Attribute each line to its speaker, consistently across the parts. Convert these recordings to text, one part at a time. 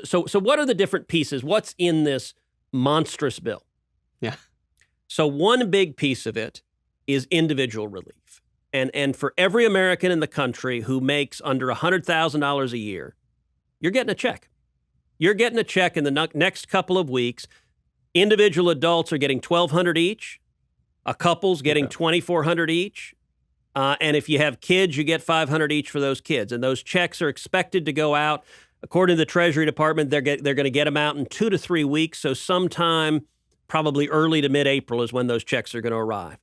Speaker 1: So what are the different pieces? What's in this monstrous bill?
Speaker 2: Yeah.
Speaker 1: So one big piece of it is individual relief. And for every American in the country who makes under $100,000 a year, you're getting a check. You're getting a check in the next couple of weeks. Individual adults are getting $1,200 each. A couple's getting $2,400 each. And if you have kids, you get $500 each for those kids. And those checks are expected to go out. According to the Treasury Department, they're going to get them out in 2 to 3 weeks. So sometime probably early to mid-April is when those checks are going to arrive.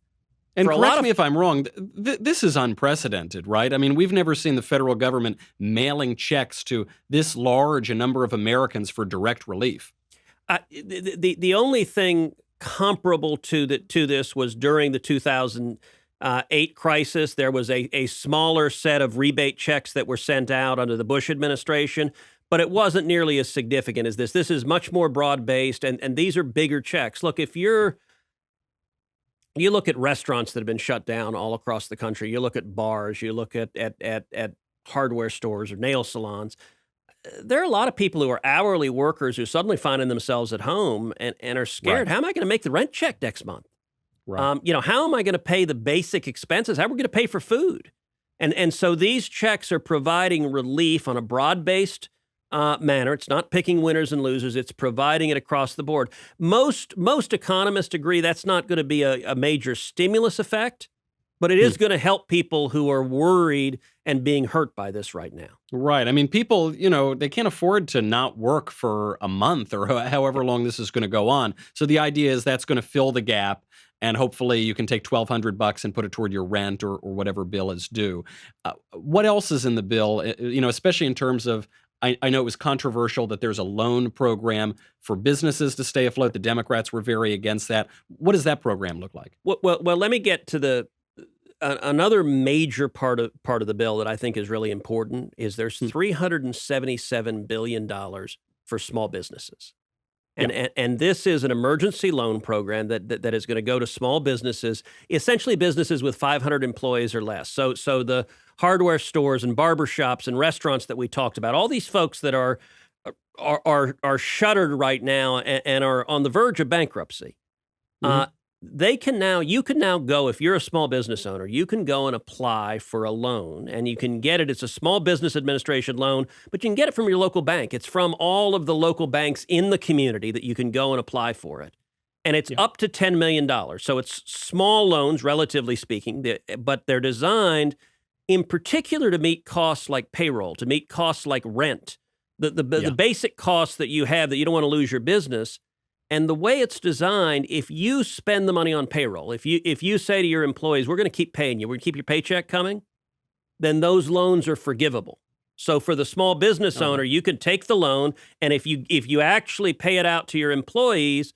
Speaker 2: And correct me if I'm wrong, this is unprecedented, right? I mean, we've never seen the federal government mailing checks to this large a number of Americans for direct relief.
Speaker 1: The only thing comparable to this was during the 2008 crisis. There was a smaller set of rebate checks that were sent out under the Bush administration, but it wasn't nearly as significant as this. This is much more broad-based, and these are bigger checks. Look, if you look at restaurants that have been shut down all across the country, you look at bars, you look at hardware stores or nail salons, there are a lot of people who are hourly workers who suddenly finding themselves at home and are scared. Right. How am I going to make the rent check next month? Right. How am I going to pay the basic expenses? How are we going to pay for food? And so these checks are providing relief on a broad-based manner. It's not picking winners and losers. It's providing it across the board. Most economists agree that's not going to be a major stimulus effect, but it is going to help people who are worried and being hurt by this right now.
Speaker 2: Right. I mean, people, they can't afford to not work for a month or however long this is going to go on. So the idea is that's going to fill the gap. And hopefully you can take $1,200 and put it toward your rent or whatever bill is due. What else is in the bill, especially in terms of, I know it was controversial that there's a loan program for businesses to stay afloat. The Democrats were very against that. What does that program look like?
Speaker 1: Well, let me get to another major part of the bill that I think is really important is there's $377 billion for small businesses. And this is an emergency loan program that is going to go to small businesses, essentially businesses with 500 employees or less. So the hardware stores and barbershops and restaurants that we talked about, all these folks that are shuttered right now and are on the verge of bankruptcy. You can now go, if you're a small business owner, you can go and apply for a loan and you can get it. It's a Small Business Administration loan, but you can get it from your local bank. It's from all of the local banks in the community that you can go and apply for it. And it's up to $10 million. So it's small loans, relatively speaking, but they're designed in particular to meet costs like payroll, to meet costs like rent, the basic costs that you have that you don't want to lose your business. And the way it's designed, if you spend the money on payroll, if you say to your employees, we're going to keep paying you, we're going to keep your paycheck coming, then those loans are forgivable. So for the small business owner, you can take the loan, and if you actually pay it out to your employees,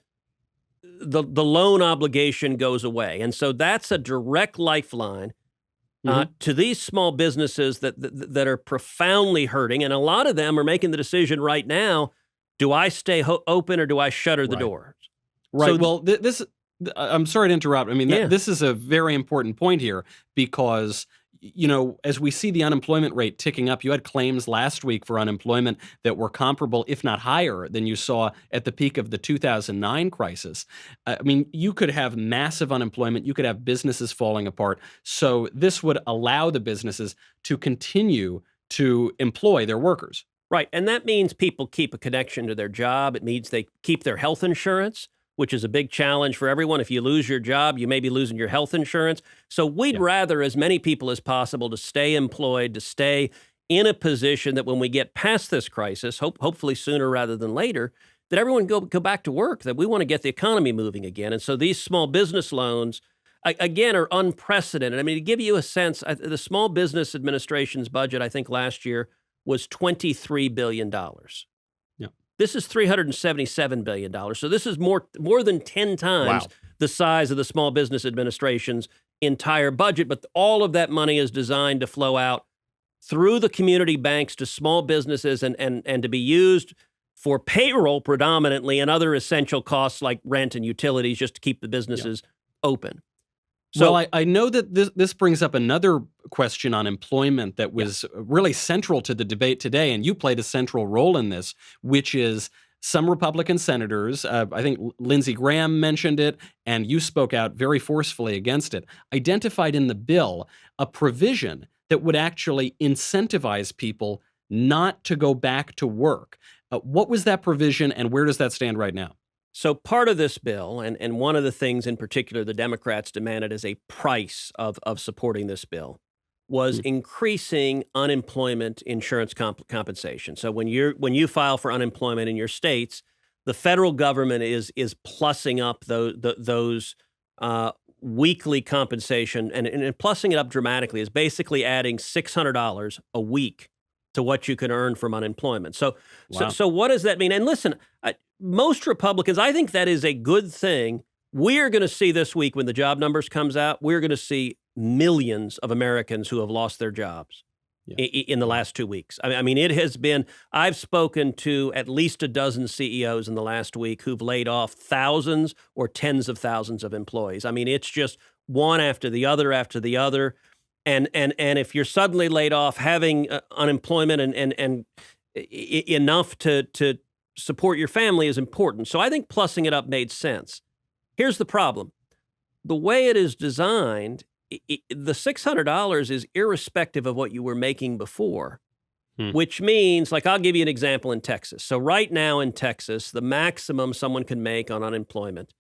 Speaker 1: the loan obligation goes away. And so that's a direct lifeline to these small businesses that are profoundly hurting. And a lot of them are making the decision right now, do I stay open or do I shutter the doors?
Speaker 2: Right. So well, I'm sorry to interrupt. I mean, this is a very important point here because, as we see the unemployment rate ticking up, you had claims last week for unemployment that were comparable, if not higher, than you saw at the peak of the 2009 crisis. I mean, you could have massive unemployment. You could have businesses falling apart. So this would allow the businesses to continue to employ their workers.
Speaker 1: Right. And that means people keep a connection to their job. It means they keep their health insurance, which is a big challenge for everyone. If you lose your job, you may be losing your health insurance. So we'd rather as many people as possible to stay employed, to stay in a position that when we get past this crisis, hopefully sooner rather than later, that everyone go back to work, that we want to get the economy moving again. And so these small business loans, again, are unprecedented. I mean, to give you a sense, the Small Business Administration's budget, I think last year, was $23 billion.
Speaker 2: Yeah.
Speaker 1: This is $377 billion. So this is more than 10 times the size of the Small Business Administration's entire budget. But all of that money is designed to flow out through the community banks to small businesses and to be used for payroll predominantly and other essential costs like rent and utilities just to keep the businesses open. So
Speaker 2: Well, I know that this brings up another question on employment that was really central to the debate today, and you played a central role in this, which is some Republican senators, I think Lindsey Graham mentioned it, and you spoke out very forcefully against it, identified in the bill a provision that would actually incentivize people not to go back to work. What was that provision, and where does that stand right now?
Speaker 1: So part of this bill, and one of the things in particular the Democrats demanded as a price of supporting this bill, was increasing unemployment insurance compensation. So when you file for unemployment in your states, the federal government is plussing up those weekly compensation, and plussing it up dramatically is basically adding $600 a week to what you can earn from unemployment. So what does that mean? And listen, most Republicans, I think that is a good thing. We're going to see this week when the job numbers comes out, we're going to see millions of Americans who have lost their jobs in the last 2 weeks. I mean, it has been, I've spoken to at least a dozen CEOs in the last week who've laid off thousands or tens of thousands of employees. I mean, it's just one after the other after the other. And if you're suddenly laid off, having unemployment and enough to support your family is important. So I think plussing it up made sense. Here's the problem. The way it is designed, the $600 is irrespective of what you were making before, which means, like, I'll give you an example in Texas. So right now in Texas, the maximum someone can make on unemployment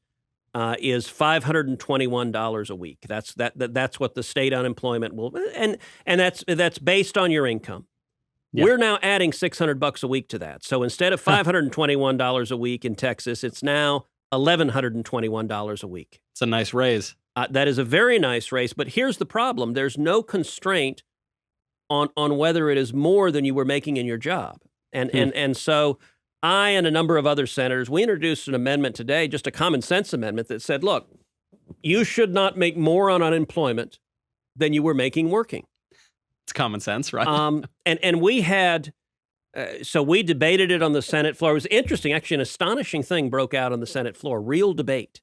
Speaker 1: is $521 a week. That's what the state unemployment will, and that's based on your income. Yeah. We're now adding $600 a week to that. So instead of $521 a week in Texas, it's now $1,121 a week.
Speaker 2: It's a nice raise.
Speaker 1: That is a very nice raise. But here's the problem: there's no constraint on whether it is more than you were making in your job. And so I and a number of other senators, we introduced an amendment today, just a common sense amendment that said, look, you should not make more on unemployment than you were making working.
Speaker 2: It's common sense, right?
Speaker 1: And we had, so we debated it on the Senate floor. It was interesting. Actually, an astonishing thing broke out on the Senate floor, real debate.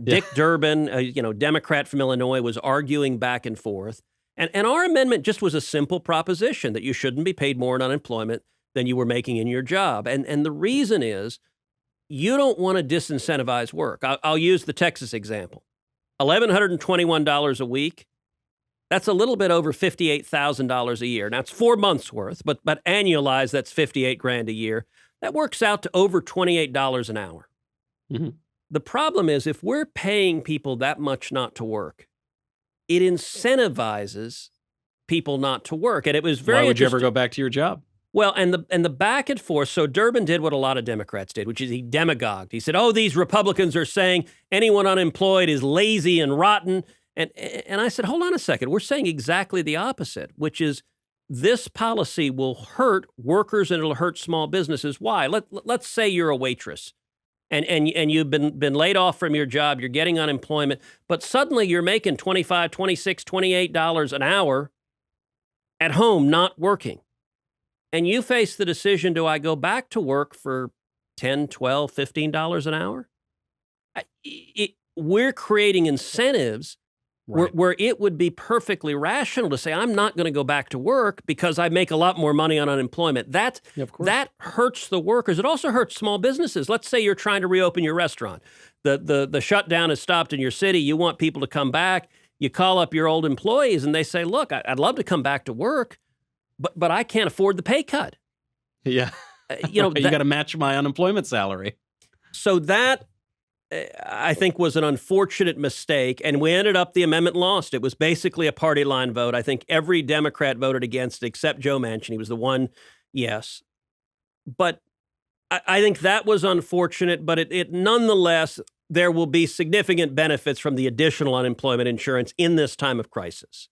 Speaker 1: Dick Durbin, Democrat from Illinois, was arguing back and forth. And our amendment just was a simple proposition that you shouldn't be paid more in unemployment than you were making in your job. And the reason is you don't want to disincentivize work. I'll use the Texas example. $1,121 a week. That's a little bit over $58,000 a year. Now, it's 4 months worth, but annualized, that's $58,000 a year. That works out to over $28 an hour. Mm-hmm. The problem is, if we're paying people that much not to work, it incentivizes people not to work. And it was very
Speaker 2: Why would you ever go back to your job?
Speaker 1: Well, and the back and forth. So Durbin did what a lot of Democrats did, which is he demagogued. He said, oh, these Republicans are saying anyone unemployed is lazy and rotten. And I said, hold on a second. We're saying exactly the opposite, which is this policy will hurt workers and it'll hurt small businesses. Why? Let's say you're a waitress and you've been laid off from your job. You're getting unemployment, but suddenly you're making $25, $26, $28 an hour at home, not working. And you face the decision, do I go back to work for $10, $12, $15 an hour? We're creating incentives where it would be perfectly rational to say, I'm not going to go back to work because I make a lot more money on unemployment. That hurts the workers. It also hurts small businesses. Let's say you're trying to reopen your restaurant. The shutdown has stopped in your city. You want people to come back. You call up your old employees and they say, look, I'd love to come back to work, but I can't afford the pay cut.
Speaker 2: Yeah. You got to match my unemployment salary.
Speaker 1: So that, I think, was an unfortunate mistake, and we ended up, the amendment lost. It was basically a party line vote. I think every Democrat voted against it except Joe Manchin. He was the one, yes. But I think that was unfortunate, but it nonetheless, there will be significant benefits from the additional unemployment insurance in this time of crisis.